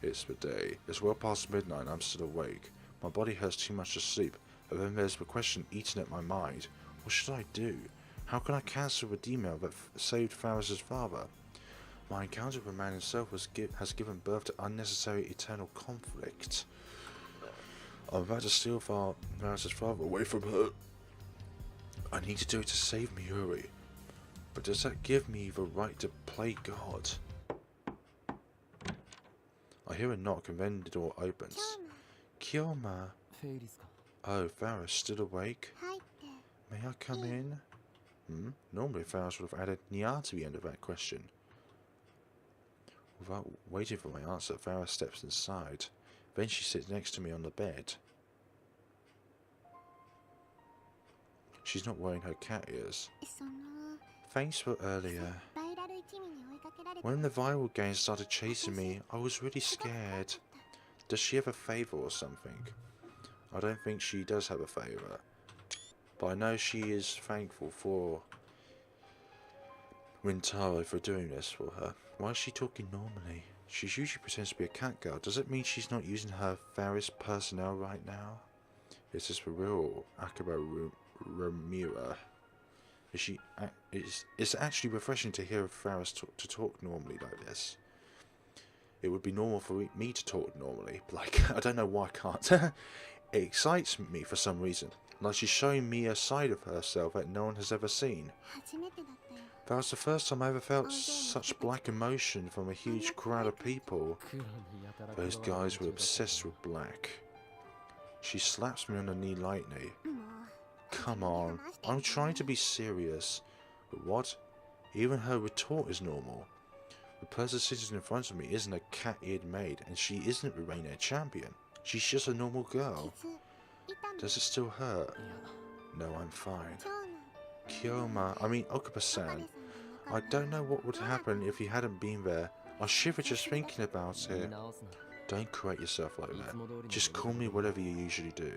It's the day. It's well past midnight and I'm still awake. My body hurts too much to sleep, but then there's the question eating at my mind. What should I do? How can I cancel the email that saved FARIS'S father? My encounter with the man himself has given birth to unnecessary eternal conflict. I'm about to steal FARIS'S father away from her. I need to do it to save Mayuri. But does that give me the right to play God? I hear a knock and then the door opens. Kyōma. Oh, Faris, still awake? May I come in? Normally Faris would have added nya to the end of that question. Without waiting for my answer, Faris steps inside. Then she sits next to me on the bed. She's not wearing her cat ears. Thanks for earlier. When the viral gang started chasing me, I was really scared. Does she have a favour or something? I don't think she does have a favour. But I know she is thankful for Rintarō for doing this for her. Why is she talking normally? She usually pretends to be a cat girl. Does it mean she's not using her FARIS personnel right now? Is this for real? Okabe Ramira. It's actually refreshing to hear FARIS to talk normally like this. It would be normal for me to talk normally. Like, I don't know why I can't. It excites me for some reason. Like she's showing me a side of herself that no one has ever seen. That was the first time I ever felt such black emotion from a huge crowd of people. Those guys were obsessed with black. She slaps me on the knee lightly. Come on, I'm trying to be serious. But what? Even her retort is normal. The person sitting in front of me isn't a cat-eared maid, and she isn't the RaiNet champion. She's just a normal girl. Does it still hurt? No, I'm fine. Okabe-san. I don't know what would happen if you hadn't been there. I shiver just thinking about it. Don't correct yourself like that. Just call me whatever you usually do.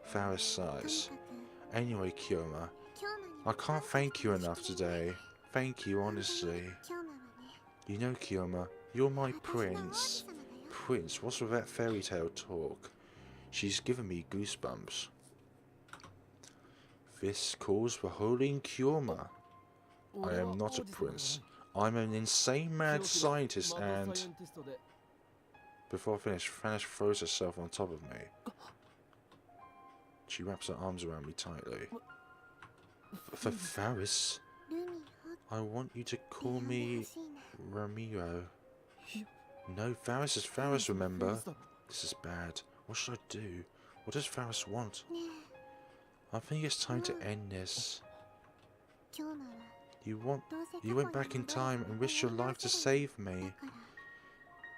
Faris sighs. Anyway, Kyōma, I can't thank you enough today. Thank you, honestly. You know, Kyōma, you're my prince. Prince, what's with that fairy tale talk? She's given me goosebumps. This calls for Hōōin Kyōma. I am not a prince. I'm an insane mad scientist and... Before I finish, Faris throws herself on top of me. She wraps her arms around me tightly. For Faris, I want you to call me Ramiro. No, Faris is Faris, remember? This is bad. What should I do? What does Faris want? I think it's time to end this. You went back in time and risked your life to save me.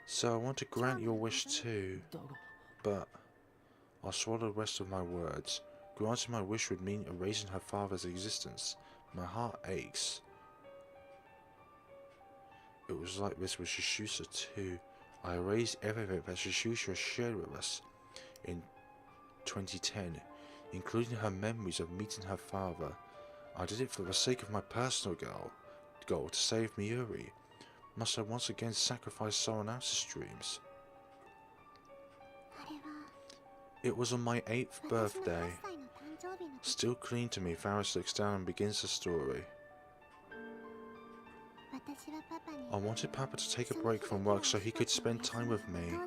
So I want to grant your wish too. But I'll swallow the rest of my words. Granting my wish would mean erasing her father's existence. My heart aches. It was like this with Suzuha too. I erased everything that Suzuha shared with us in 2010, including her memories of meeting her father. I did it for the sake of my personal goal to save Mayuri. Must I once again sacrifice someone else's dreams? It was on my 8th birthday. Still clinging to me, Faris looks down and begins the story. I wanted Papa to take a break from work so he could spend time with me.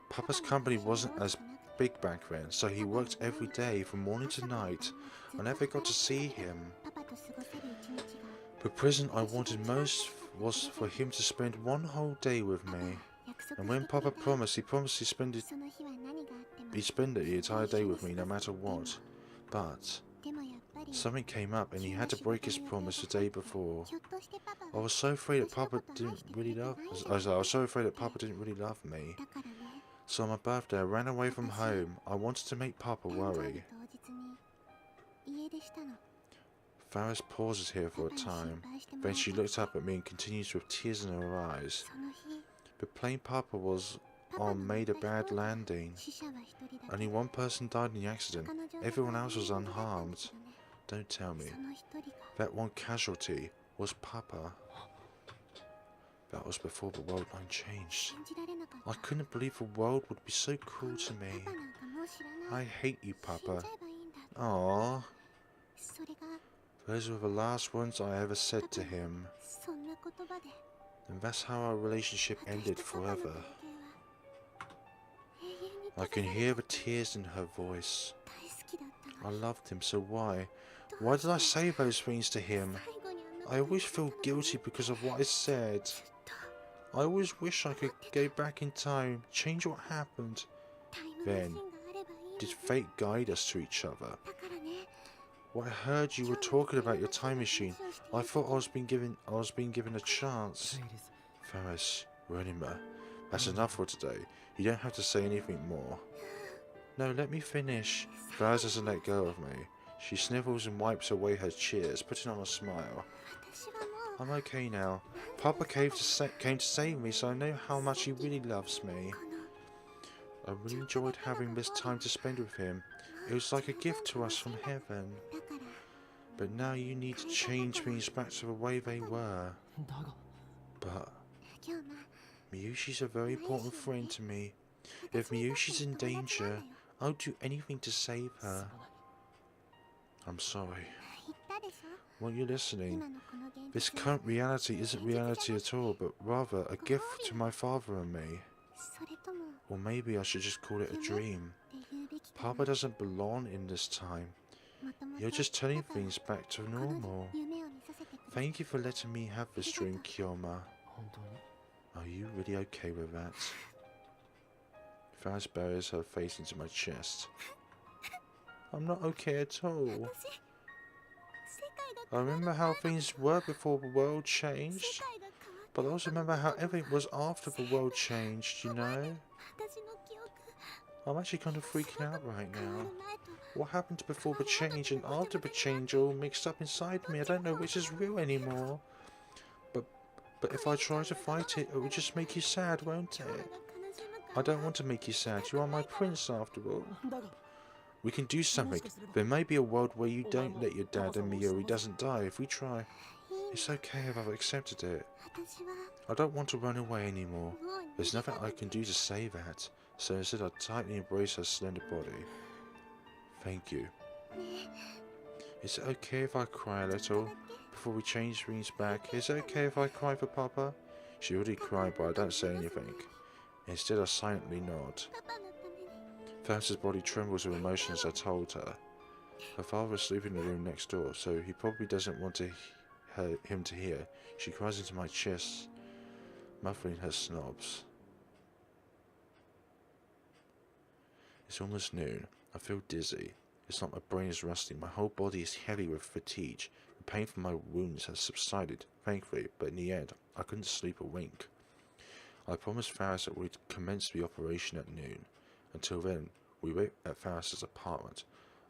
Papa's company wasn't as big back then, so he worked every day from morning to night. I never got to see him. The present I wanted most was for him to spend one whole day with me. And when Papa promised, he promised he'd spend it the entire day with me no matter what. But something came up and he had to break his promise the day before. I was so afraid that Papa didn't really love me. So on my birthday I ran away from home. I wanted to make Papa worry. Faris pauses here for a time. Then she looks up at me and continues with tears in her eyes. The plane Papa was on made a bad landing. Only one person died in the accident. Everyone else was unharmed. Don't tell me. That one casualty was Papa. That was before the world line changed. I couldn't believe the world would be so cruel to me. I hate you, Papa. Aww. Those were the last words I ever said to him. And that's how our relationship ended forever. I can hear the tears in her voice. I loved him, so why? Why did I say those things to him? I always feel guilty because of what I said. I always wish I could go back in time, change what happened. Then, did fate guide us to each other? Well, I heard you were talking about your time machine. I thought I was being given a chance. Faris, remember, that's enough for today. You don't have to say anything more. No, let me finish. Faris doesn't let go of me. She snivels and wipes away her tears, putting on a smile. I'm okay now. Papa came to save me, so I know how much he really loves me. I really enjoyed having this time to spend with him. It was like a gift to us from heaven. But now you need to change things back to the way they were. But Miyushi's a very important friend to me. If Miyushi's in danger, I'll do anything to save her. I'm sorry. Weren't you listening? This current reality isn't reality at all, but rather a gift to my father and me. Or maybe I should just call it a dream. Papa doesn't belong in this time. You're just turning things back to normal. Thank you for letting me have this dream, Kyōma. Are you really okay with that? Faris buries her face into my chest. I'm not okay at all. I remember how things were before the world changed, but I also remember how everything was after the world changed, you know? I'm actually kind of freaking out right now. What happened before the change and after the change all mixed up inside me? I don't know which is real anymore. But if I try to fight it, it will just make you sad, won't it? I don't want to make you sad. You are my prince after all. We can do something. There may be a world where you don't let your dad and Mayuri doesn't die if we try. It's okay if I've accepted it. I don't want to run away anymore. There's nothing I can do to save that. So instead I tightly embrace her slender body. Thank you. Is it okay if I cry a little? Before we change things back, is it okay if I cry for Papa? She already cried, but I don't say anything. Instead I silently nod. Faris' body trembles with emotion as I told her. Her father is sleeping in the room next door, so he probably doesn't want him to hear. She cries into my chest, muffling her snobs. It's almost noon. I feel dizzy. It's like my brain is rusting. My whole body is heavy with fatigue. The pain from my wounds has subsided, thankfully, but in the end, I couldn't sleep a wink. I promised Faris that we'd commence the operation at noon. Until then, we wait at Faris' apartment.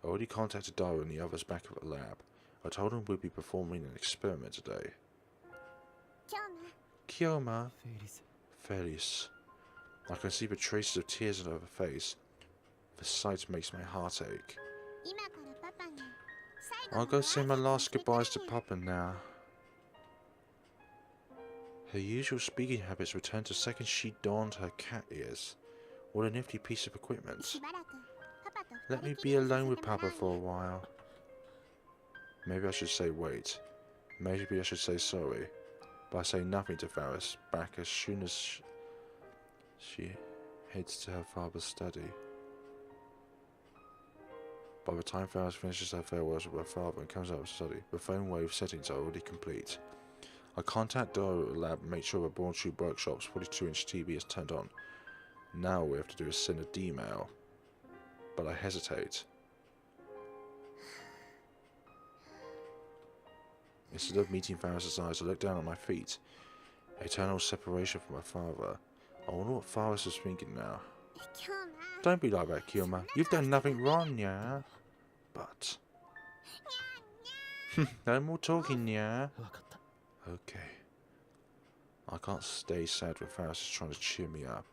I already contacted Daru and the others back at the lab. I told them we'd be performing an experiment today. Kyōma. Faris. I can see the traces of tears on her face. The sight makes my heart ache. I'll go say my last goodbyes to Papa now. Her usual speaking habits returned the second she donned her cat ears. What a nifty piece of equipment. Let me be alone with Papa for a while. Maybe I should say wait. Maybe I should say sorry. But I say nothing to Faris, back as soon as she heads to her father's study. By the time Faris finishes her farewells with her father and comes out of the study, the phone wave settings are already complete. I contact Daru at the lab and make sure the Born True Workshop's 42-inch TV is turned on. Now all we have to do is send a D-mail. But I hesitate. Instead of meeting Faris' eyes, I look down at my feet. Eternal separation from my father. I wonder what Faris is thinking now. Don't be like that, Kyōma. You've done nothing wrong, yeah? But... no more talking, yeah? Okay. I can't stay sad when Faris is trying to cheer me up.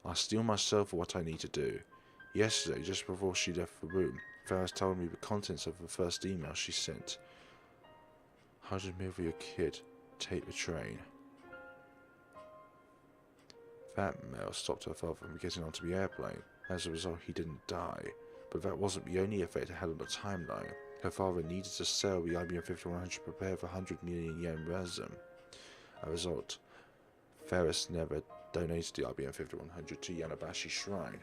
I steel myself for what I need to do. Yesterday, just before she left the room, Faris told me the contents of the first email she sent. 100 mil for your kid. Take the train. That mail stopped her father from getting onto the airplane. As a result, he didn't die. But that wasn't the only effect it had on the timeline. Her father needed to sell the IBM 5100 to prepare for 100 million yen ransom. As a result, Faris never donated the IBM 5100 to Yanabashi Shrine.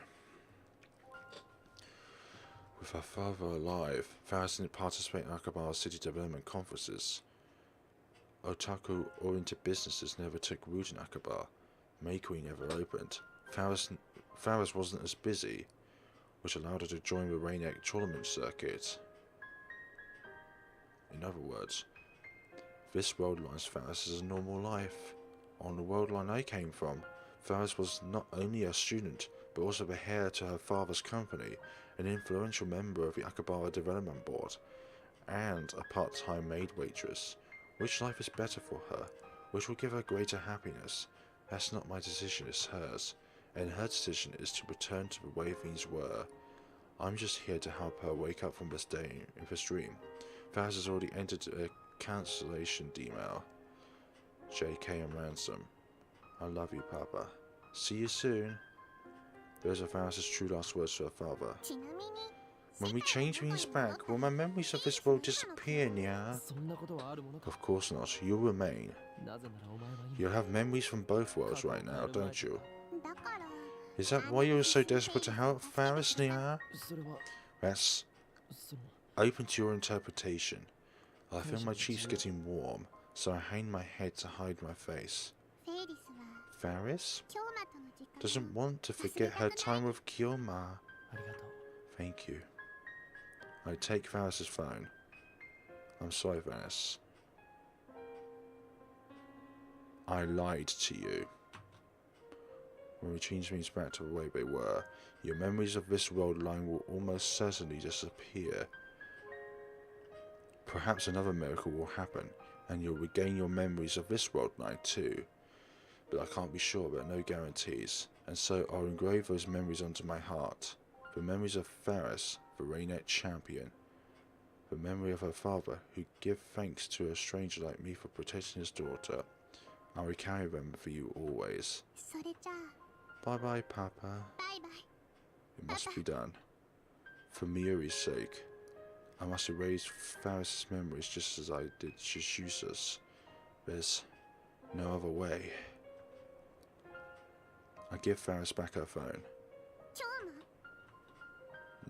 With her father alive, Faris didn't participate in Akihabara's city development conferences. Otaku oriented businesses never took root in Akihabara. Mayuri never opened. Faris wasn't as busy, which allowed her to join the RaiNet tournament circuit. In other words, this world line's Faris is a normal life. On the world line I came from, Faris was not only a student, but also the heir to her father's company, an influential member of the Akihabara Development Board, and a part-time maid waitress. Which life is better for her? Which will give her greater happiness? That's not my decision, it's hers. And her decision is to return to the way things were. I'm just here to help her wake up from this dream. Faris has already entered a cancellation email. JK and Ransom. I love you, Papa. See you soon. Those are Faris' true last words to her father. When we change things back, will my memories of this world disappear, Nya? Of course not. You'll remain. You'll have memories from both worlds right now, don't you? Is that why you're so desperate to help Faris, Nya? That's open to your interpretation. I feel my cheeks getting warm, so I hang my head to hide my face. Faris doesn't want to forget her time with Kyōma. Thank you. I take Faris' phone. I'm sorry, Faris. I lied to you. When we change things back to the way they were, your memories of this world line will almost certainly disappear. Perhaps another miracle will happen, and you'll regain your memories of this world line too. But I can't be sure, there are no guarantees, and so I'll engrave those memories onto my heart. The memories of Faris, the RaiNet champion. The memory of her father, who give thanks to a stranger like me for protecting his daughter. I will carry them for you always. Bye-bye, Papa. It must be done. For Mayuri's sake, I must erase Faris' memories just as I did Suzuha's. There's no other way. I give Faris back her phone.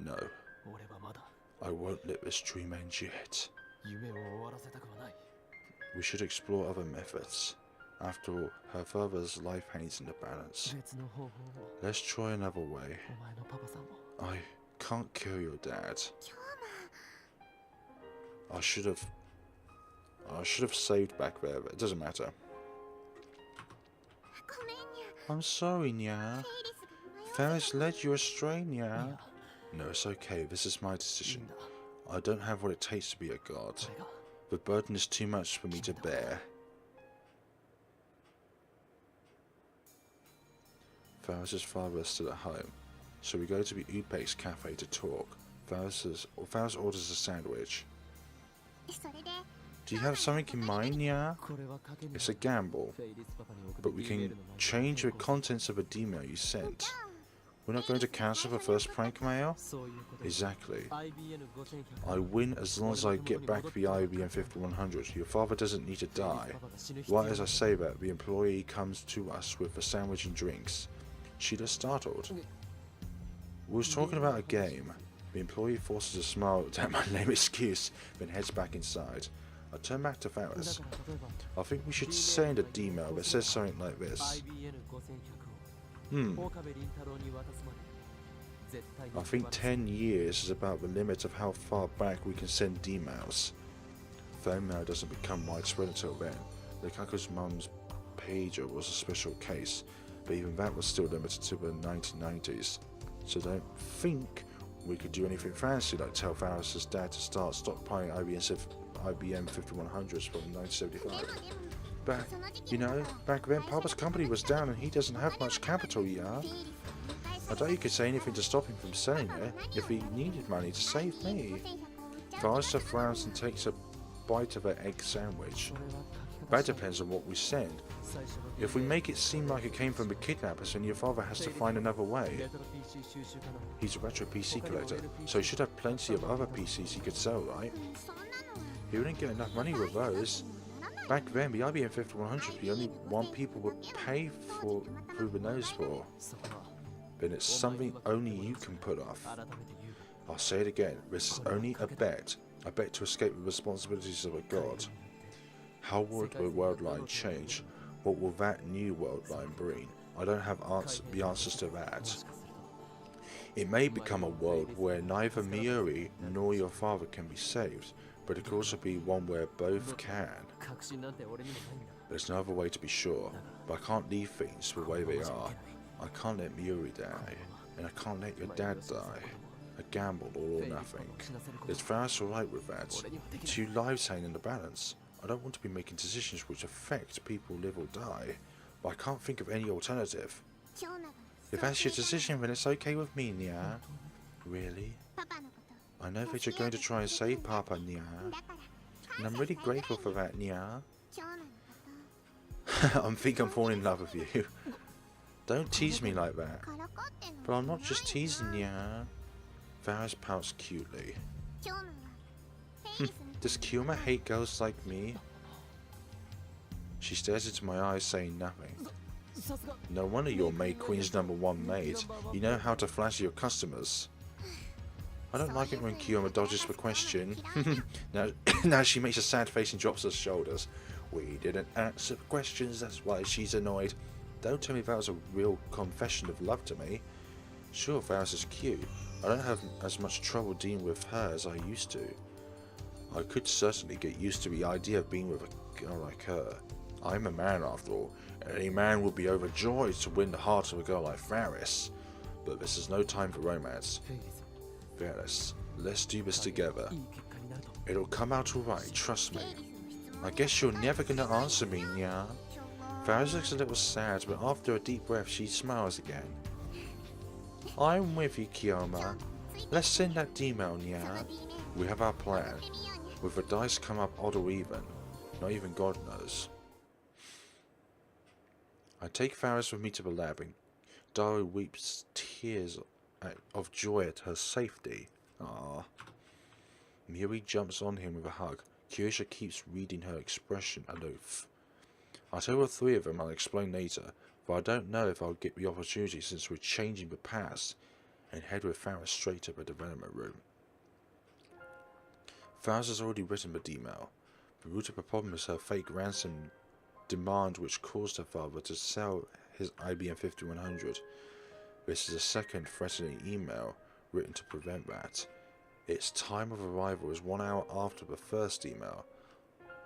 No. I won't let this dream end yet. We should explore other methods. After all, her father's life hangs in the balance. Let's try another way. I can't kill your dad. I should have saved back there, but it doesn't matter. I'm sorry, Nya. Faris led you astray, Nya. No, it's okay. This is my decision. I don't have what it takes to be a god. The burden is too much for me to bear. Faris' father is still at home, so we go to the Upex cafe to talk. Faris orders a sandwich. Do you have something in mind, Nya? It's a gamble, but we can change the contents of a email you sent. We're not going to cancel the first prank mail? Exactly. I win as long as I get back the IBM 5100. Your father doesn't need to die. Right as I say that, the employee comes to us with a sandwich and drinks. She's startled. We was talking about a game. The employee forces a smile at my lame excuse, then heads back inside. I turn back to Faris. I think we should send a email that says something like this. I think 10 years is about the limit of how far back we can send emails. Phone mail doesn't become widespread until then. Lukaku's mum's pager was a special case, but even that was still limited to the 1990s. So don't think we could do anything fancy like tell Faris' dad to start stockpiling IBM 5100s from 1975. But, you know, back then Papa's company was down and he doesn't have much capital, yeah? I doubt you could say anything to stop him from selling it if he needed money to save me. Faris frowns and takes a bite of her egg sandwich. That depends on what we send. If we make it seem like it came from the kidnappers, then your father has to find another way. He's a retro PC collector, so he should have plenty of other PCs he could sell, right? He wouldn't get enough money with those. Back then, the IBM 5100 was the only one people would pay for through the nose for. Then it's something only you can put off. I'll say it again, this is only a bet. A bet to escape the responsibilities of a god. How would the world line change? What will that new world line bring? I don't have the answers to that. It may become a world where neither Mayuri nor your father can be saved, but it could also be one where both can. There's no other way to be sure, but I can't leave things the way they are. I can't let Mayuri die, and I can't let your dad die. A gamble, all or nothing. Is Faris alright with that? Two lives hang in the balance. I don't want to be making decisions which affect people live or die, but I can't think of any alternative. If that's your decision, then it's okay with me, Nya. Really? I know that you're going to try and save Papa, Nya. And I'm really grateful for that, Nya. I think I'm falling in love with you. Don't tease me like that. But I'm not just teasing, Nya. Faris pouts cutely. Does Kyōma hate girls like me? She stares into my eyes, saying nothing. No wonder you're May Queen's #1 maid. You know how to flatter your customers. I don't like it when Kyōma dodges the question. Now she makes a sad face and drops her shoulders. We didn't answer the questions, that's why she's annoyed. Don't tell me that was a real confession of love to me. Sure, Faris is cute. I don't have as much trouble dealing with her as I used to. I could certainly get used to the idea of being with a girl like her. I'm a man after all, and any man would be overjoyed to win the heart of a girl like Faris. But this is no time for romance. Faris, let's do this together. It'll come out alright, trust me. I guess you're never gonna answer me, Nya. Faris looks a little sad, but after a deep breath she smiles again. I'm with you, Kyōma. Let's send that email, Nya. We have our plan. Will the dice come up odd or even? Not even God knows. I take Faris with me to the lab, and Daru weeps tears of joy at her safety. Ah. Mayuri jumps on him with a hug. Kyosha keeps reading her expression aloof. I tell the three of them I'll explain later, but I don't know if I'll get the opportunity since we're changing the past, and head with Faris straight to the development room. Faris has already written the email. The root of the problem is her fake ransom demand which caused her father to sell his IBM 5100. This is a second threatening email written to prevent that. Its time of arrival is 1 hour after the first email.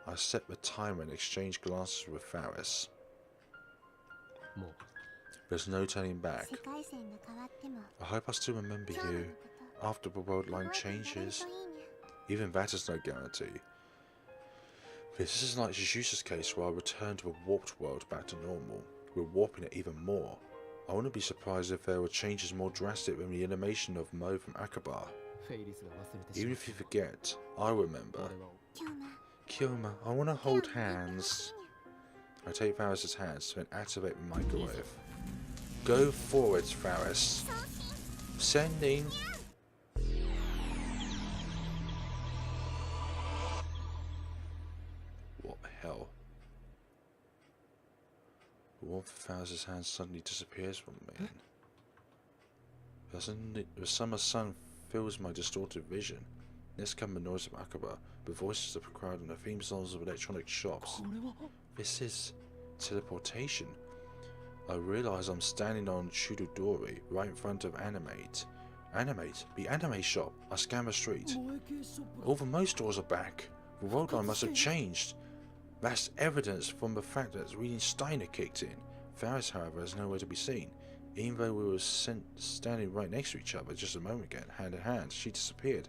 I set the timer and exchange glances with Faris. There's no turning back. I hope I still remember you after the world line changes. Even that is no guarantee. This is like Suzuha's case where I return to a warped world back to normal. We're warping it even more. I wouldn't be surprised if there were changes more drastic than the animation of Mo from Akabar. Even if you forget, I remember. Kyōma, I want to hold hands. I take Faris' hands to activate the microwave. Go forwards, Faris. Sending. What the hell? The warmth of Faris' hands suddenly disappears from me. The summer sun fills my distorted vision. Next come the noise of Akabar, the voices of the crowd and the theme songs of electronic shops. This is teleportation. I realise I'm standing on Chudodori, right in front of Animate. Animate? The anime shop. I scan the street. All the Mo stores are back. The world line must have changed. That's evidence from the fact that reading Steiner kicked in. Faris, however, is nowhere to be seen. Even though we were standing right next to each other just a moment ago, hand in hand, she disappeared.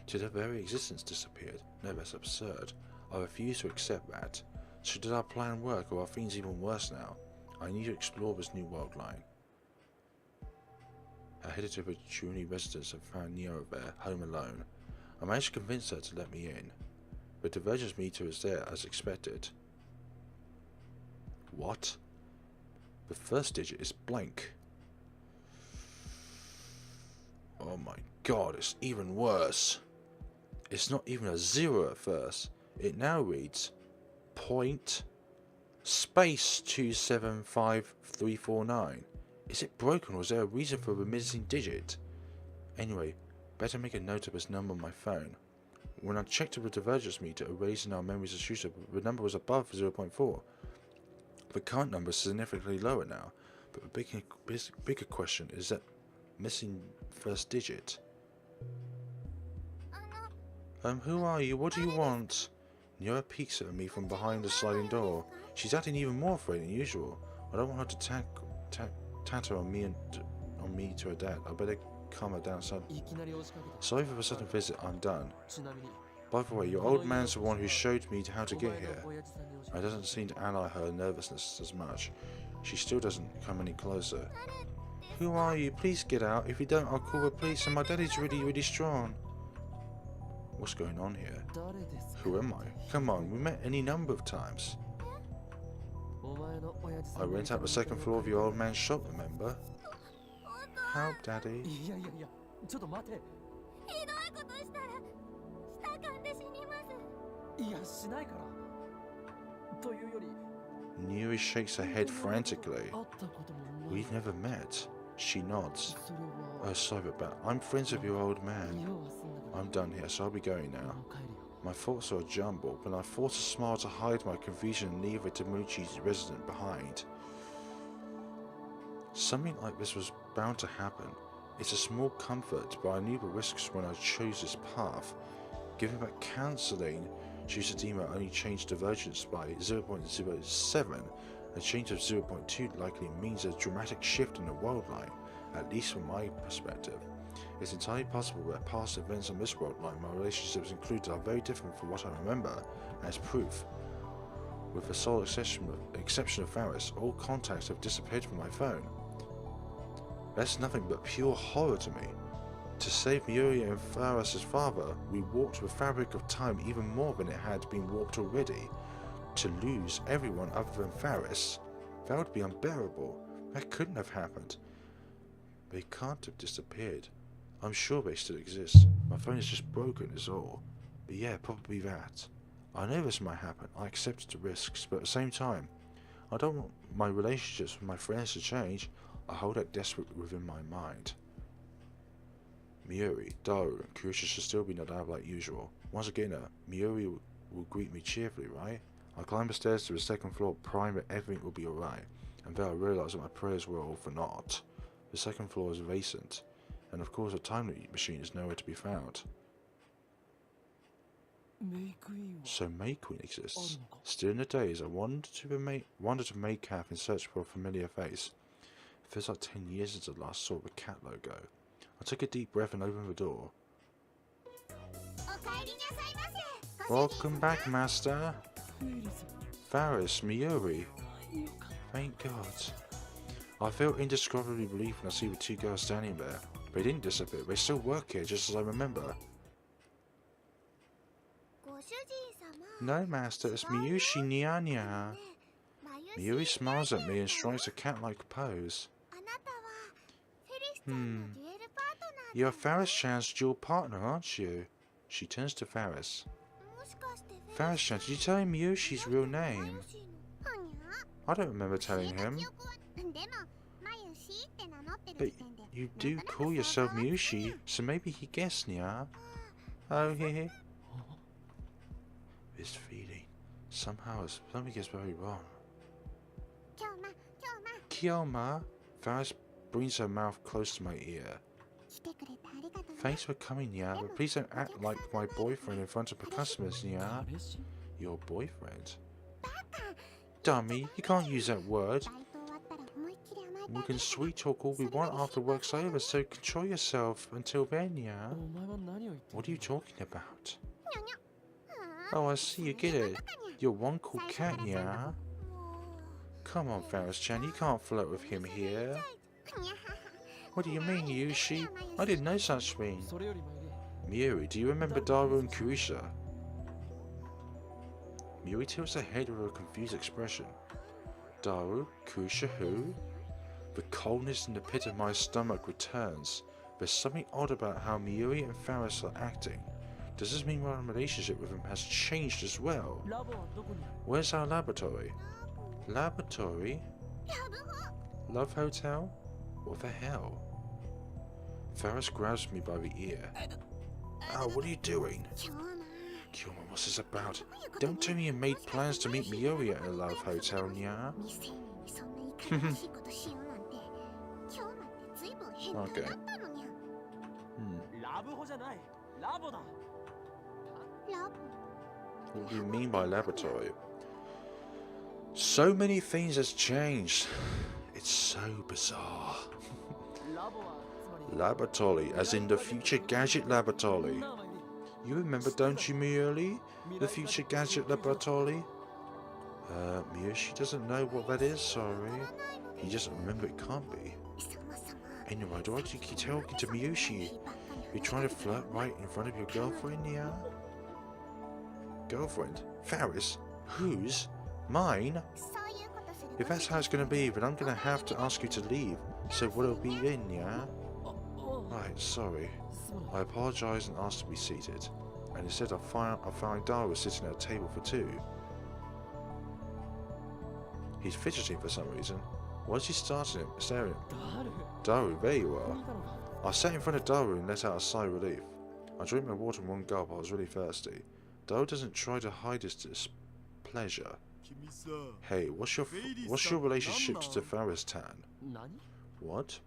Till her very existence disappeared. No, that's absurd. I refuse to accept that. So did our plan work, or are things even worse now? I need to explore this new world line. I headed to the Juni residence and found Neo there, home alone. I managed to convince her to let me in. The divergence meter was there as expected. What? The first digit is blank. Oh my god, it's even worse. It's not even a 0 at first. It now reads point space 275349. Is it broken or is there a reason for the missing digit? Anyway, better make a note of this number on my phone. When I checked the divergence meter erasing our memories of Suzuha, the number was above 0.4. The current number is significantly lower now, but the bigger question is that missing first digit. Who are you? What do you want? Nira peeks at me from behind the sliding door. She's acting even more afraid than usual. I don't want her to tatter on me to her dad. I better calm her down son. Sorry for the sudden visit, I'm done. By the way, your old man's the one who showed me how to get here. I doesn't seem to ally her nervousness as much. She still doesn't come any closer. Who are you? Please get out. If you don't, I'll call the police and my daddy's really strong. What's going on here? Who am I? Come on, we met any number of times. I rent out the second floor of your old man's shop, remember? Help, Daddy. Nuri shakes her head frantically. We've never met. She nods. Oh, sorry about that. I'm friends with your old man. I'm done here, so I'll be going now. My thoughts are a jumble, but I forced a smile to hide my confusion and leave Tamuchi's resident behind. Something like this was bound to happen. It's a small comfort, but I knew the risks when I chose this path. Given that cancelling Suzuha only changed divergence by 0.07, a change of 0.2 likely means a dramatic shift in the world line, at least from my perspective. It's entirely possible that past events on this world line, my relationships included, are very different from what I remember, as proof. With the sole exception of Faris, all contacts have disappeared from my phone. That's nothing but pure horror to me. To save Mayuri and Faris' father, we warped the fabric of time even more than it had been warped already. To lose everyone other than Faris, that would be unbearable. That couldn't have happened. They can't have disappeared. I'm sure they still exist. My phone is just broken is all. But yeah, probably that. I know this might happen. I accepted the risks, but at the same time, I don't want my relationships with my friends to change. I hold that desperate within my mind. Mayuri, Daru, and Kyōma should still be not out like usual. Once again, Mayuri will greet me cheerfully, right? I climb the stairs to the second floor, prime that everything will be alright, and then I realise that my prayers were all for naught. The second floor is vacant, and of course a time machine is nowhere to be found. So May Queen exists. Still in the days, I wandered to May Cafe in search for a familiar face. It feels like 10 years since I last saw the cat logo. I took a deep breath and opened the door. Welcome back, Master. Faris, Mayuri. Thank God. I feel indescribably relieved when I see the two girls standing there. They didn't disappear. They still work here, just as I remember. No, Master, it's Mayuri Shiina. Mayuri smiles at me and strikes a cat-like pose. You're Faris-chan's dual partner, aren't you? She turns to Faris. Faris-chan, did you tell him Mayushi's real name? I don't remember telling him. But you do call yourself Mayushi, so maybe he guessed, Nya. Oh, hehe. This feeling. Somehow something is very wrong. Kyōma. Faris brings her mouth close to my ear. Thanks for coming, Nya, but please don't act like my boyfriend in front of the customers, Nya. Your boyfriend? Dummy, you can't use that word. We can sweet talk all we want after work's over, so control yourself until then, Nya. What are you talking about? Oh, I see, you get it. You're one cool cat, Nya. Come on, Faris-chan, you can't flirt with him here. What do you mean, Yushi? I didn't know such thing. Mayuri, do you remember Daru and Kyōma? Mayuri tilts her head with a confused expression. Daru, Kusha, who? The coldness in the pit of my stomach returns. There's something odd about how Mayuri and Faris are acting. Does this mean my relationship with him has changed as well? Where's our laboratory? Laboratory? Love hotel? What the hell? Faris grabs me by the ear. Oh, what are you doing? Kyōma, what's this about? Don't tell me you made plans to meet Mayuri at a love hotel, nya? Okay. What do you mean by laboratory? So many things has changed. It's so bizarre. Laboratory, as in the future gadget laboratory. You remember, don't you, Mayuri? The future gadget laboratory? Miyoshi doesn't know what that is, sorry. He doesn't remember, it can't be. Anyway, do I keep talking to Miyoshi? You're trying to flirt right in front of your girlfriend, yeah? Girlfriend? Faris? Whose? Mine? If that's how it's gonna be, then I'm gonna have to ask you to leave. So what'll be then, yeah? Right, sorry. I apologise and asked to be seated. And instead I found Daru sitting at a table for two. He's fidgeting for some reason. Why is he staring at him? Daru, there you are. I sat in front of Daru and let out a sigh of relief. I drank my water in one gulp, I was really thirsty. Daru doesn't try to hide his displeasure. Hey, what's your relationship to Faris-tan? What?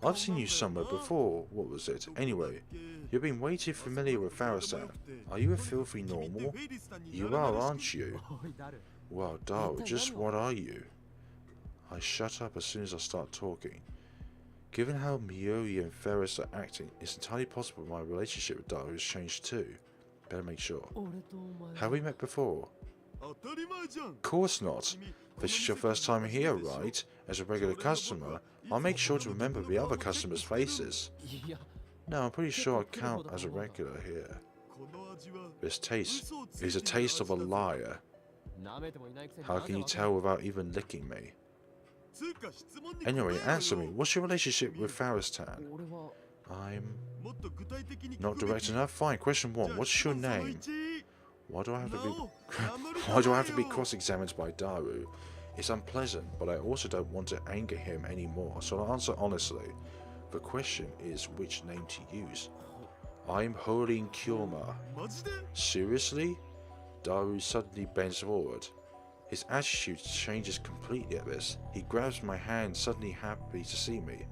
I've seen you somewhere before. What was it? Anyway, you've been way too familiar with Faris-tan. Are you a filthy normal? You are, aren't you? Well, Daru, just what are you? I shut up as soon as I start talking. Given how Mayuri and Faris are acting, it's entirely possible my relationship with Daru has changed too. Better make sure. Have we met before? Of course not. This is your first time here, right? As a regular customer, I'll make sure to remember the other customers' faces. No, I'm pretty sure I count as a regular here. This taste is a taste of a liar. How can you tell without even licking me? Anyway, answer me. What's your relationship with Faris-tan? I'm not direct enough? Fine. Question 1. What's your name? Why do I have to be cross-examined by Daru? It's unpleasant, but I also don't want to anger him anymore, so I'll answer honestly. The question is which name to use. I'm Hōōin Kyōma. Seriously? Daru suddenly bends forward. His attitude changes completely at this. He grabs my hand, suddenly happy to see me.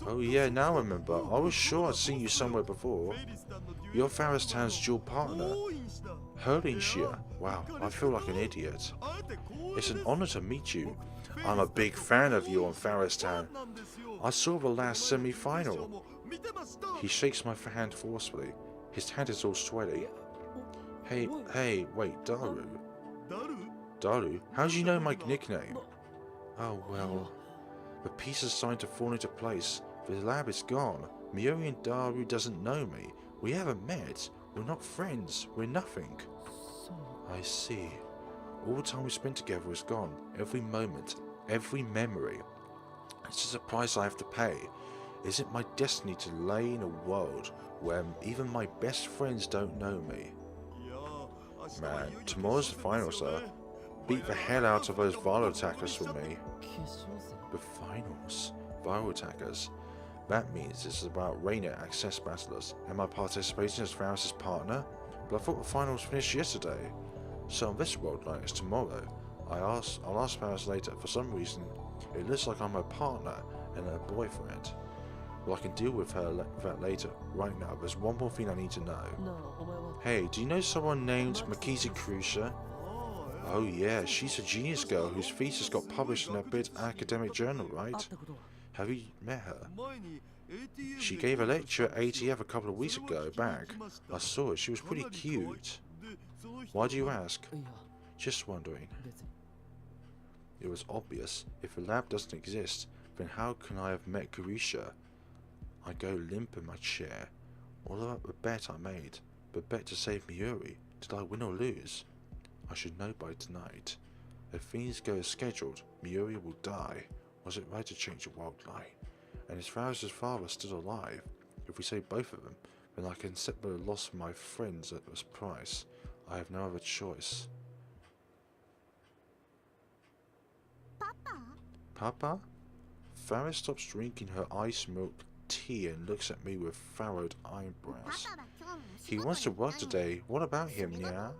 Oh yeah, now I remember. I was sure I'd seen you somewhere before. You're Faris-tan's dual partner. Hōōin Shiina. Wow, I feel like an idiot. It's an honor to meet you. I'm a big fan of you on Faris-tan. I saw the last semi-final. He shakes my hand forcefully. His hand is all sweaty. Hey, wait, Daru? Daru? How do you know my nickname? Oh well, the pieces starting to fall into place. The lab is gone. Mayuri and Daru doesn't know me. We haven't met. We're not friends. We're nothing. I see. All the time we spent together is gone. Every moment, every memory. This is a price I have to pay. Is it my destiny to lay in a world where even my best friends don't know me? Man, tomorrow's the final, sir. Beat the hell out of those viral attackers for me. The finals? Viral attackers? That means this is about RaiNet access battlers. Am I participating as Faris' partner? But I thought the finals finished yesterday. So on this world like it's tomorrow. I'll ask Faris later. For some reason, it looks like I'm her partner and her boyfriend. Well, I can deal with that later. Right now, there's one more thing I need to know. Hey, do you know someone named Makisi Krusha? Oh yeah, she's a genius girl whose thesis got published in a big academic journal, right? Have you met her? She gave a lecture at ATF a couple of weeks ago back. I saw it, she was pretty cute. Why do you ask? Just wondering. It was obvious. If the lab doesn't exist, then how can I have met Krusha? I go limp in my chair. All about the bet I made. The bet to save Mayuri. Did I win or lose? I should know by tonight. If things go as scheduled, Mayuri will die. Was it right to change the world line? And is Faris's father still alive? If we save both of them, then I can accept the loss of my friends at this price. I have no other choice. Papa? Faris stops drinking her ice milk tea and looks at me with furrowed eyebrows. He wants to work today. What about him, Nya?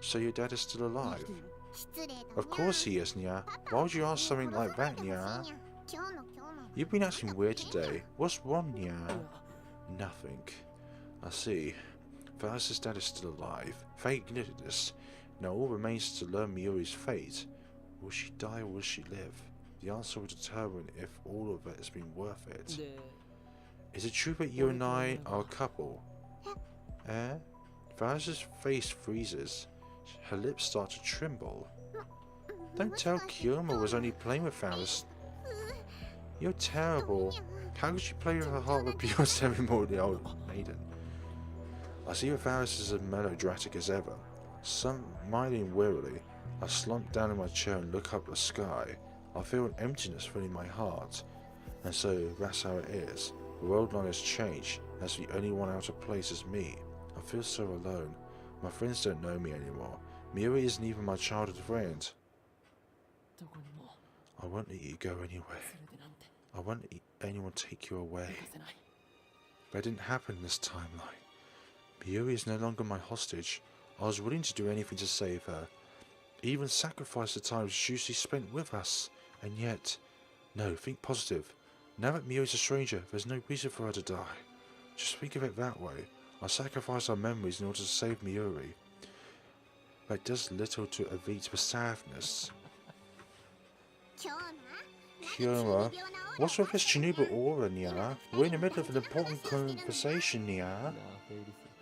So your dad is still alive? Of course he is, Nya. Why would you ask something like that, Nya? You've been acting weird today. What's wrong, Nya? Nothing. I see. Faris's dad is still alive. Thank goodness. Now all remains to learn Mayuri's fate. Will she die or will she live? The answer will determine if all of it has been worth it. Is it true that you and I are a couple? Eh? Faris's face freezes. Her lips start to tremble. Don't tell Kyōma was only playing with Faris. You're terrible. How could you play with the heart of a pure 7-year-old maiden? I see that Faris is as melodramatic as ever. Smiling wearily, I slump down in my chair and look up at the sky. I feel an emptiness filling my heart. And so that's how it is. The world line has changed, as the only one out of place is me. I feel so alone. My friends don't know me anymore. Mayuri isn't even my childhood friend. I won't let you go anywhere. I won't let anyone take you away. That didn't happen in this timeline. Mayuri is no longer my hostage. I was willing to do anything to save her. Even sacrifice the time she usually spent with us. And yet, no, think positive. Now that Mayuri's a stranger, there's no reason for her to die. Just think of it that way. I sacrifice our memories in order to save Mayuri. That does little to alleviate the sadness. Kyōma, what's with this Chinuba aura, Nya? We're in the middle of an important conversation, Nya.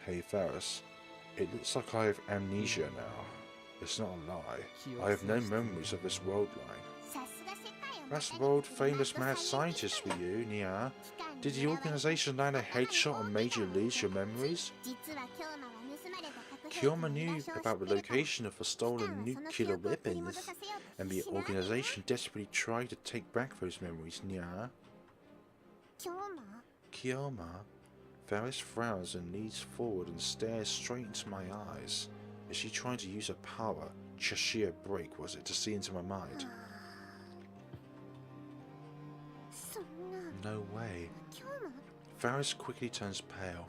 Hey, Faris. It looks like I have amnesia now. It's not a lie. I have no memories of this world line. That's world-famous mad scientist for you, Nya. Did the organization land a headshot and made you lose your memories? Kyōma knew about the location of the stolen nuclear weapons, and the organization desperately tried to take back those memories, Nya. Kyōma? Faris frowns and leans forward and stares straight into my eyes. Is she trying to use her power, just sheer break was it, to see into my mind? No way. Faris quickly turns pale.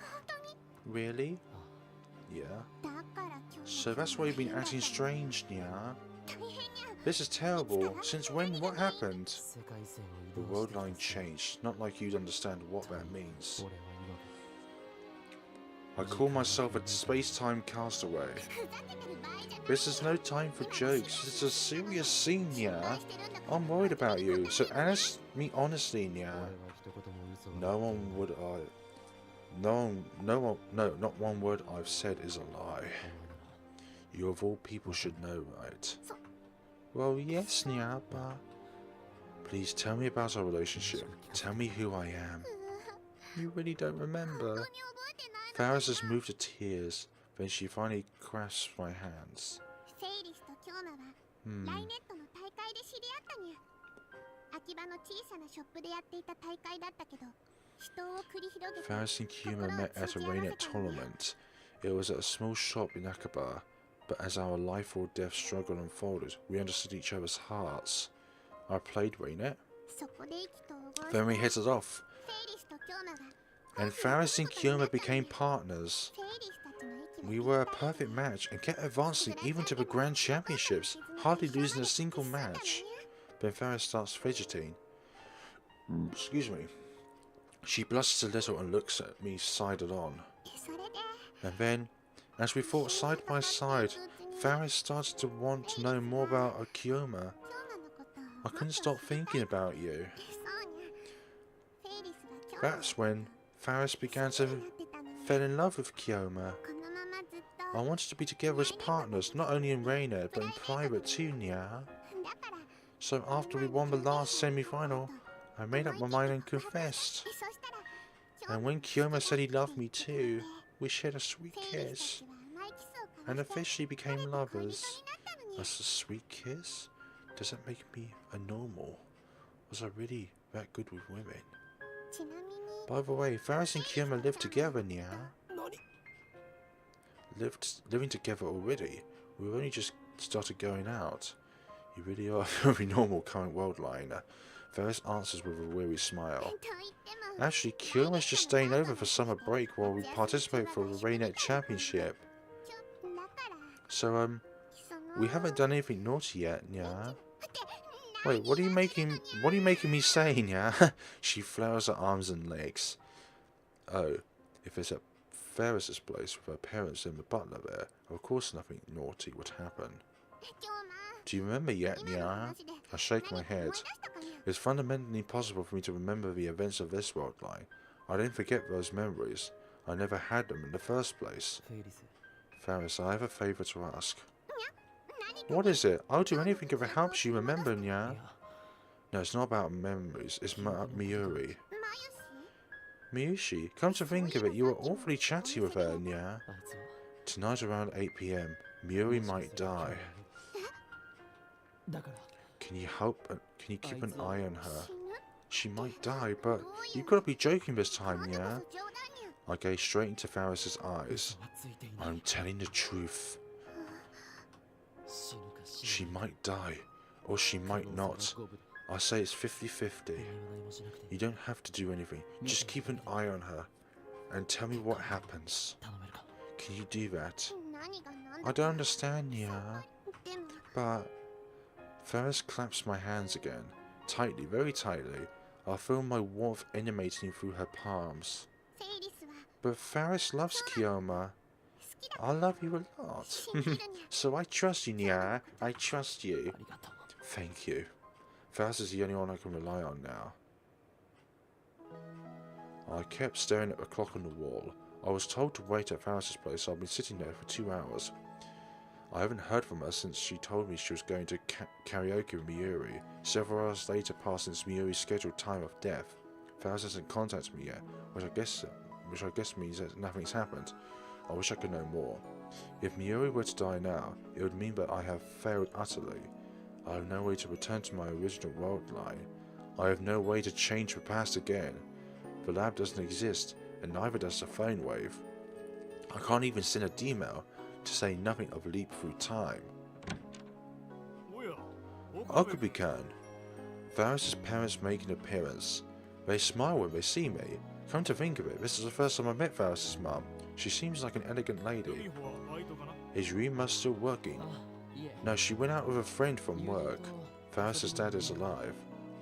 Really? Yeah. So that's why you've been acting strange, Nya. This is terrible. Since when? What happened? The world line changed. Not like you'd understand what that means. I call myself a space-time castaway. This is no time for jokes. It's a serious scene, Nya. I'm worried about you, so ask me honestly, Nya. Not one word I've said is a lie. You of all people should know, right? Well, yes, Nya, but... Please tell me about our relationship. Tell me who I am. You really don't remember? Faris has moved to tears, then she finally grasps my hands. Faris and Kyōma met at a RaiNet tournament. It was at a small shop in Akiba, but as our life or death struggle unfolded, we understood each other's hearts. I played RaiNet. Then we hit it off. And Faris and Kyōma became partners. We were a perfect match and kept advancing even to the Grand Championships, hardly losing a single match. Then Faris starts fidgeting. Excuse me. She blushes a little and looks at me sided on. And then, as we fought side by side, Faris started to want to know more about Kyōma. I couldn't stop thinking about you. That's when Faris began to fall in love with Kyōma. I wanted to be together as partners, not only in RaiNet, but in private too, Nya. So after we won the last semi-final, I made up my mind and confessed. And when Kyōma said he loved me too, we shared a sweet kiss. and officially became lovers. That's a sweet kiss? Does that make me a normal? Was I really that good with women? By the way, Faris and Kyōma live together, nya? Living together already? We've only just started going out. You really are a very normal current world liner. Faris answers with a weary smile. Actually, Kyoma's just staying over for summer break while we participate for the RaiNet Championship. So, we haven't done anything naughty yet, nya? Wait, what are you making me say, nya? She flails her arms and legs. Oh, if it's at FARIS'S place with her parents and the butler there, of course nothing naughty would happen. Do you remember yet, nya? I shake my head. It's fundamentally impossible for me to remember the events of this world line. I didn't forget those memories. I never had them in the first place. Faris, I have a favour to ask. What is it? I'll do anything if it helps you remember, nya. No, it's not about memories. It's about Mayuri. Miyushi, come to think of it, you were awfully chatty with her, nya. Tonight around 8 PM, Mayuri might die. Can you keep an eye on her? She might die, but you've got to be joking this time, yeah? I gaze straight into Faris's eyes. I'm telling the truth. She might die, or she might not. I say it's 50-50. You don't have to do anything. Just keep an eye on her, and tell me what happens. Can you do that? I don't understand, yeah. But... Faris claps my hands again. Tightly, very tightly. I feel my warmth emanating through her palms. But Faris loves Kyōma. I love you a lot. So I trust you, nya. I trust you. Thank you. Faris is the only one I can rely on now. I kept staring at the clock on the wall. I was told to wait at Faris's place, so I've been sitting there for 2 hours. I haven't heard from her since she told me she was going to karaoke with Mayuri. Several hours later passed since Mayuri's scheduled time of death. Faris hasn't contacted me yet, which I guess means that nothing's happened. I wish I could know more. If Mayuri were to die now, it would mean that I have failed utterly. I have no way to return to my original world line. I have no way to change the past again. The lab doesn't exist, and neither does the phone wave. I can't even send a D-mail, to say nothing of a leap through time. Okabe-kan. Faris's parents make an appearance. They smile when they see me. Come to think of it, this is the first time I met Faris's mum. She seems like an elegant lady. Is Rima still working? No, she went out with a friend from work. Faris's dad is alive.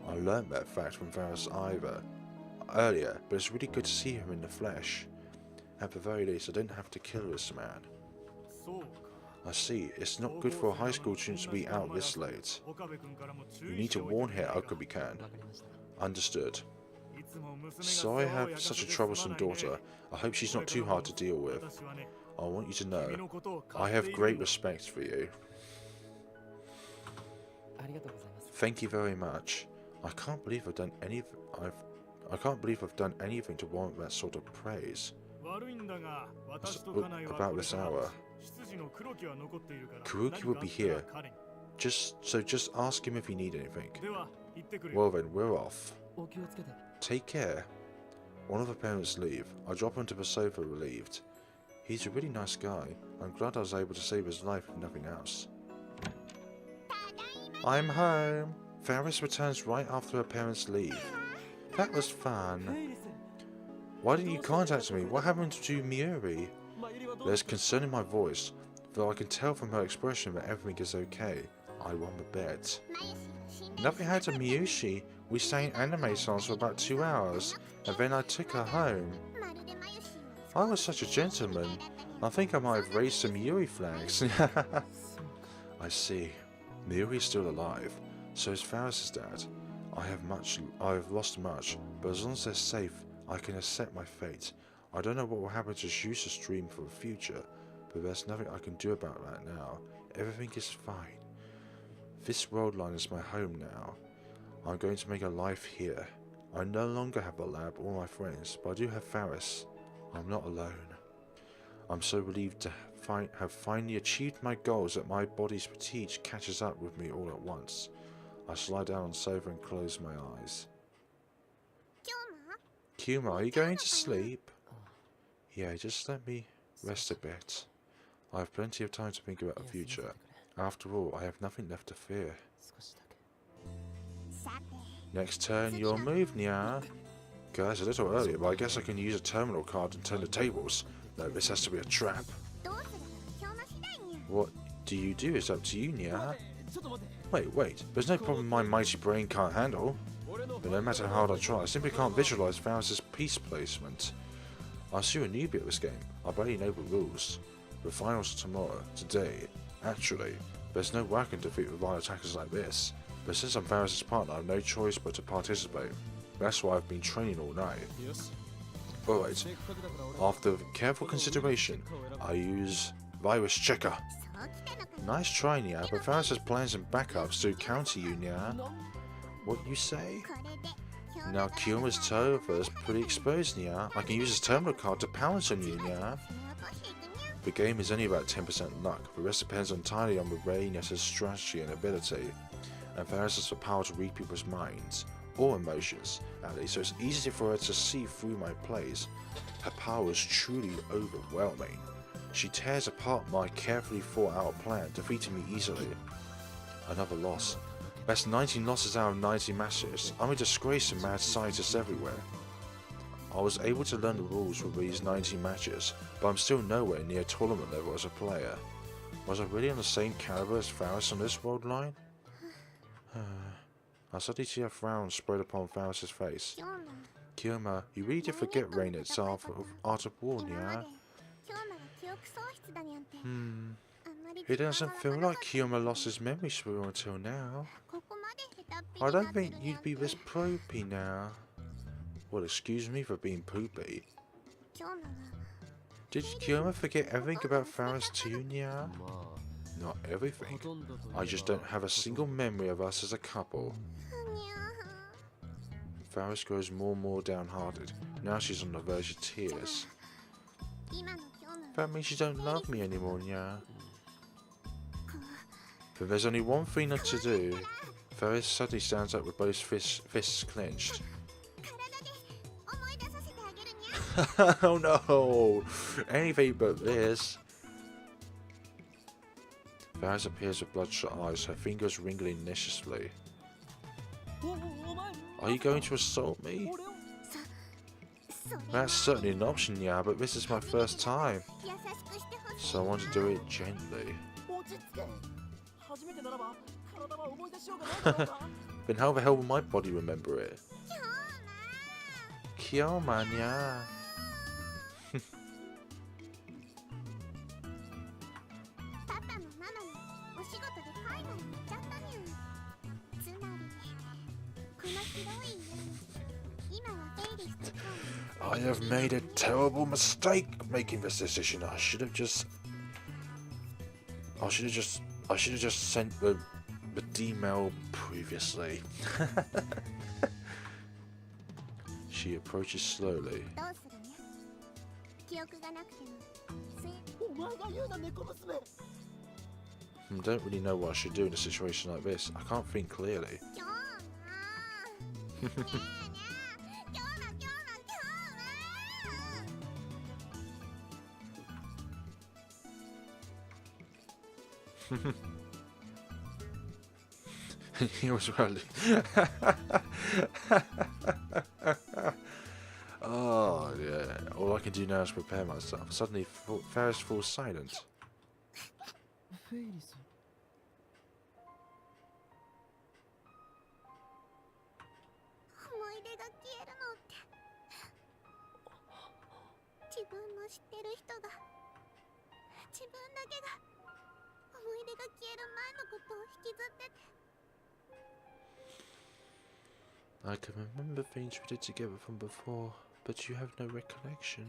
I learned that fact from Faris earlier, but it's really good to see him in the flesh. At the very least, I didn't have to kill this man. I see, it's not good for a high school student to be out this late. You need to warn her, Okabe-kan. Understood. So I have such a troublesome daughter. I hope she's not too hard to deal with. I want you to know, I have great respect for you. Thank you very much. I can't believe I've done anything to warrant that sort of praise. About this hour. Kuruki will be here. Just ask him if you need anything. Well then, we're off. Take care. One of the parents leave. I drop onto the sofa relieved. He's a really nice guy. I'm glad I was able to save his life if nothing else. I'm home. Faris returns right after her parents leave. That was fun. Why didn't you contact me? What happened to Mayuri? There's concern in my voice, though I can tell from her expression that everything is okay. I won the bet. Nothing happened to Miyushi. We sang anime songs for about 2 hours, and then I took her home. I was such a gentleman. I think I might have raised some Mayuri flags. I see. Mayuri's still alive. So is Faris's dad. I have lost much, but as long as they're safe, I can accept my fate. I don't know what will happen to Suzuha's dream for the future, but there's nothing I can do about that now. Everything is fine. This world line is my home now. I'm going to make a life here. I no longer have a lab or my friends, but I do have Faris. I'm not alone. I'm so relieved to have finally achieved my goals that my body's fatigue catches up with me all at once. I slide down on the sofa and close my eyes. Kyōma, are you going to sleep? Yeah, just let me rest a bit. I have plenty of time to think about the future. After all, I have nothing left to fear. Next turn, your move, Nya. Guys, a little earlier, but I guess I can use a terminal card and turn the tables. No, this has to be a trap. What do you do? It's up to you, Nya. Wait. There's no problem my mighty brain can't handle. But no matter how hard I try, I simply can't visualize FARIS'S piece placement. I'm still a newbie at this game. I barely know the rules. The finals tomorrow. Today. Actually, there's no way I can defeat rival attackers like this. But since I'm FARIS'S partner, I have no choice but to participate. That's why I've been training all night. Alright. After careful consideration, I use Virus Checker. Nice try, Nya, but FARIS has plans and backups to counter you, Nya. What you say? Now Kyōma's toe is pretty exposed, Nya. I can use his terminal card to pounce on you, Nya. The game is only about 10% luck. The rest depends entirely on the RaiNet's strategy and ability. And FARIS has the power to read people's minds, or emotions, at least, so it's easy for her to see through my plays. Her power is truly overwhelming. She tears apart my carefully thought out plan, defeating me easily. Another loss. That's 19 losses out of 90 matches. I'm a disgrace to mad scientists everywhere. I was able to learn the rules for these 90 matches, but I'm still nowhere near tournament level as a player. Was I really on the same caliber as FARIS on this world line? I suddenly see a frown spread upon FARIS'S face. Kyōma, you really did forget RaiNet's art of war, Nya. It doesn't feel like Kyōma lost his memory through until now. I don't think you'd be this poopy now. Well, excuse me for being poopy. Did Kyōma forget everything about FARIS too, Nya? Not everything. I just don't have a single memory of us as a couple. FARIS grows more and more downhearted. Now she's on the verge of tears. That means you don't love me anymore, Nya. But there's only one thing left to do. FARIS suddenly stands up with both fists clenched. Oh no! Anything but this. FARIS appears with bloodshot eyes, her fingers wriggling viciously. Are you going to assault me? That's certainly an option, yeah, but this is my first time. So I want to do it gently. Then how the hell will my body remember it? Kyōma, yeah. I have made a terrible mistake making this decision. I should have just sent the D-mail previously. She approaches slowly. I don't really know what I should do in a situation like this. I can't think clearly. He was running. Oh yeah. All I can do now is prepare myself. Suddenly, FARIS falls silent. I can remember things we did together from before, but you have no recollection.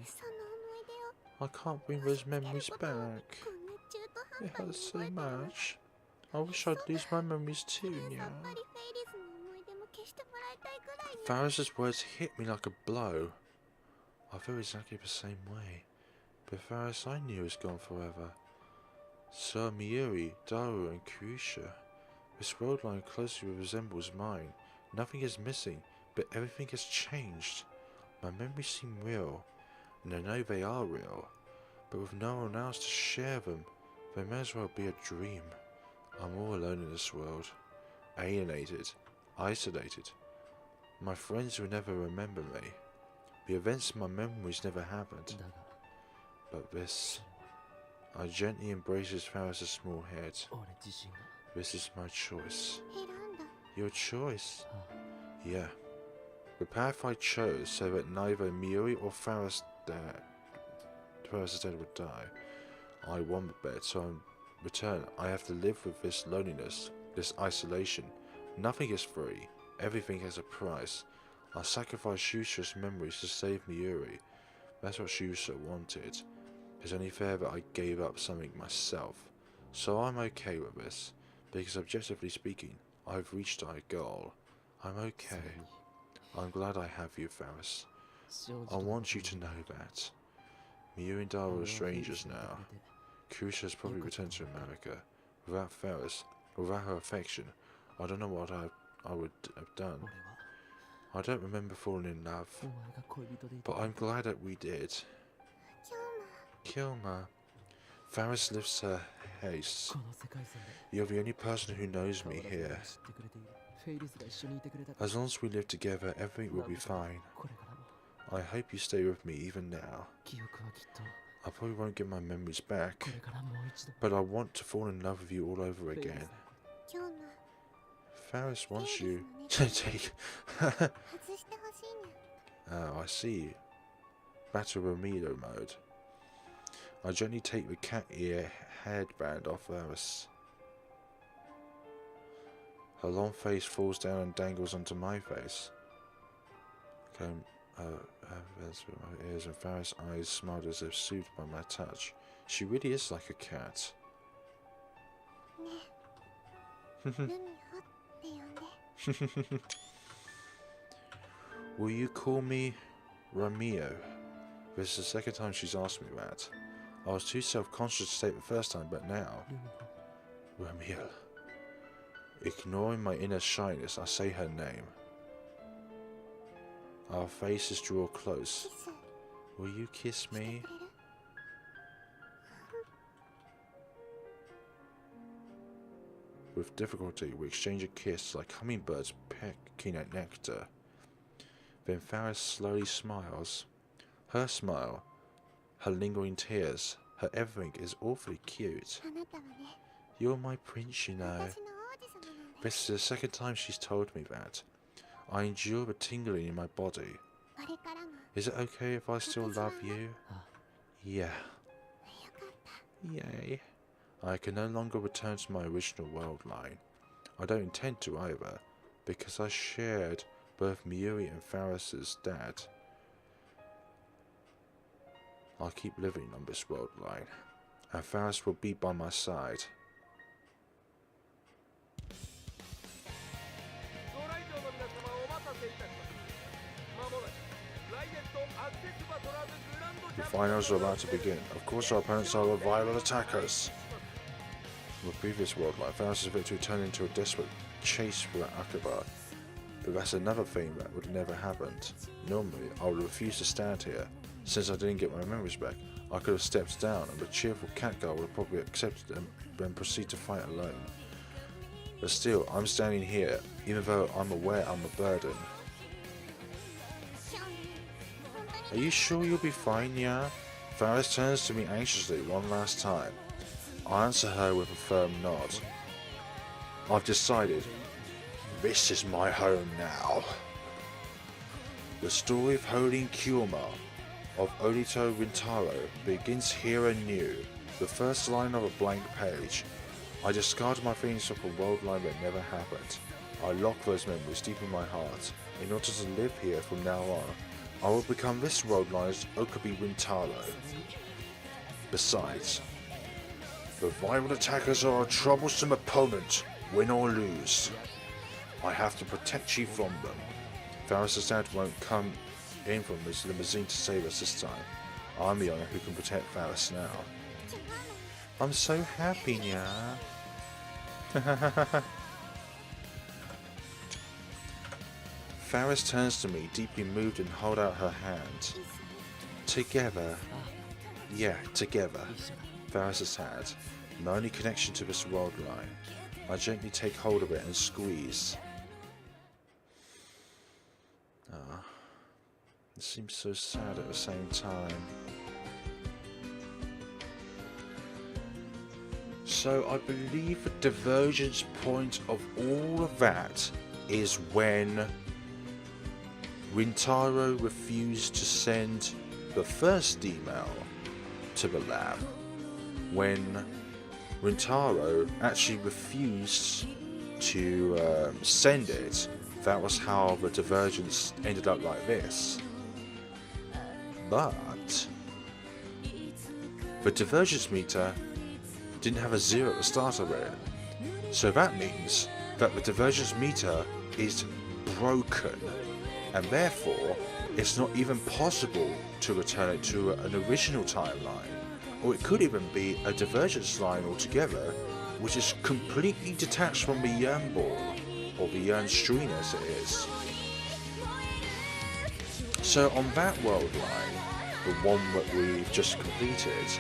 I can't bring those memories back. It hurts so much. I wish I'd lose my memories too, Nya. FARIS'S words hit me like a blow. I feel exactly the same way. But FARIS I knew is gone forever. So Mayuri, Daru, and Kyusha. This world line closely resembles mine. Nothing is missing, but everything has changed. My memories seem real, and I know they are real, but with no one else to share them, they may as well be a dream. I'm all alone in this world, alienated, isolated. My friends will never remember me. The events in my memories never happened. But this... I gently embraces Faris' small head. This is my choice. Your choice? Yeah. The path I chose so that neither Mayuri or Faris' dad would die. I won the bet, so in return I have to live with this loneliness, this isolation. Nothing is free. Everything has a price. I sacrificed Shusha's memories to save Mayuri. That's what Shusha wanted. It's only fair that I gave up something myself. So I'm okay with this, because objectively speaking, I've reached our goal. I'm okay. I'm glad I have you, Faris. I want you to know that. Mayuri and Daru are strangers now. Kyusha has probably returned to America. Without Faris, without her affection, I don't know what I would have done. I don't remember falling in love, but I'm glad that we did. Kyōma. Faris lifts her haste. You're the only person who knows me here. As long as we live together, everything will be fine. I hope you stay with me even now. I probably won't get my memories back, but I want to fall in love with you all over again. Faris wants you to take... Oh, I see. Battle Ramido mode. I gently take the cat ear headband off Faris. Her long face falls down and dangles onto my face. My ears, and Faris' eyes smiled as if soothed by my touch. She really is like a cat. Will you call me Ramio? This is the second time she's asked me that. I was too self-conscious to say it the first time, but now... Ramio. Ignoring my inner shyness, I say her name. Our faces draw close. Will you kiss me? With difficulty, we exchange a kiss like hummingbirds pecking at nectar. Then Faris slowly smiles. Her smile, her lingering tears, her everything is awfully cute. You're my prince, you know. This is the second time she's told me that. I endure the tingling in my body. Is it okay if I still love you? Yeah. Yay. I can no longer return to my original world line. I don't intend to either, because I shared both Mayuri and Faris' dad. I'll keep living on this world line, and Faris will be by my side. The finals are about to begin. Of course, our opponents are rival attackers. From the previous world line, Faris' victory turned into a desperate chase for Okabe. But that's another thing that would never happen. Normally, I would refuse to stand here. Since I didn't get my memories back, I could have stepped down, and the cheerful cat girl would have probably accepted them and proceed to fight alone. But still, I'm standing here, even though I'm aware I'm a burden. Are you sure you'll be fine, yeah? Faris turns to me anxiously one last time. I answer her with a firm nod. I've decided. This is my home now. The story of Hōōin Kyōma of Odito Rintarō begins here anew. The first line of a blank page. I discard my feelings of a world line that never happened. I lock those memories deep in my heart. In order to live here from now on, I will become this world line's Okabe Rintarō. Besides, the rival attackers are a troublesome opponent, win or lose. I have to protect you from them. Faris' dad won't come in from his limousine to save us this time. I'm the one who can protect Faris now. I'm so happy now. Faris turns to me, deeply moved, and hold out her hand. Together. Yeah, together. Faris' hand. My only connection to this world line. I gently take hold of it and squeeze. Ah. It seems so sad at the same time. So I believe the divergence point of all of that is when Rintarō refused to send the first email to the lab. When Rintarō actually refused to send it, that was how the divergence ended up like this. But the divergence meter didn't have a 0 at the start of it. So that means that the divergence meter is broken, and therefore it's not even possible to return it to an original timeline. Or it could even be a divergence line altogether, which is completely detached from the Yearn ball, or the Yearn stream as it is. So on that world line, the one that we've just completed,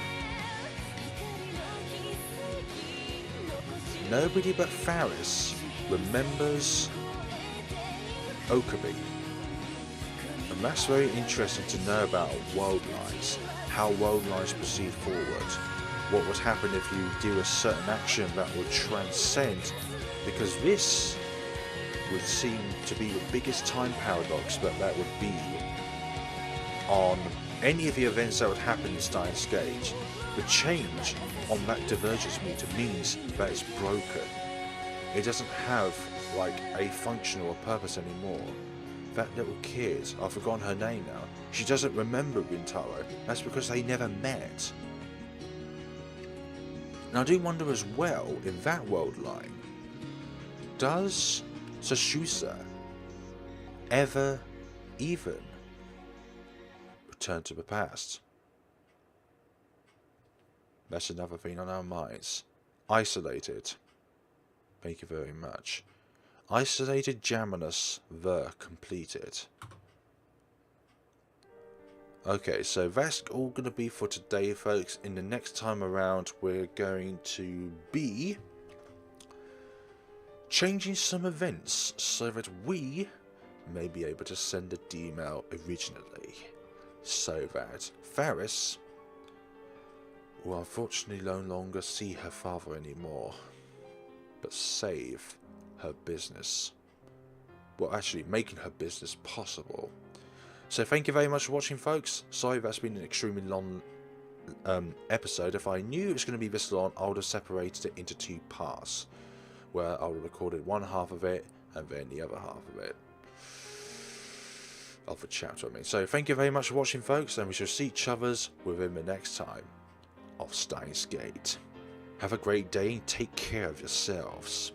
nobody but Faris remembers Okabe. And that's very interesting to know about world lines, how world lines proceed forward, what would happen if you do a certain action that would transcend, because this would seem to be the biggest time paradox that would be on any of the events that would happen in Steins Gate. The change on that divergence meter means that it's broken. It doesn't have like a function or a purpose anymore. That little kid, I've forgotten her name now, she doesn't remember Rintarō. That's because they never met. And I do wonder as well, in that world line, does Suzuha ever even return to the past? That's another thing on our minds. Isolated. Thank you very much. Isolated Jaminus the completed. Okay, so that's all going to be for today, folks. In the next time around, we're going to be changing some events so that we may be able to send a email originally, so that Faris will unfortunately no longer see her father anymore, but save her business. Well, actually making her business possible. So thank you very much for watching, folks. Sorry that's been an extremely long episode. If I knew it was going to be this long, I would have separated it into 2 parts, where I would have recorded one half of it and then the other half of it, of the chapter I mean. So thank you very much for watching, folks, and we shall see each other's within the next time of Steins Gate. Have a great day and take care of yourselves.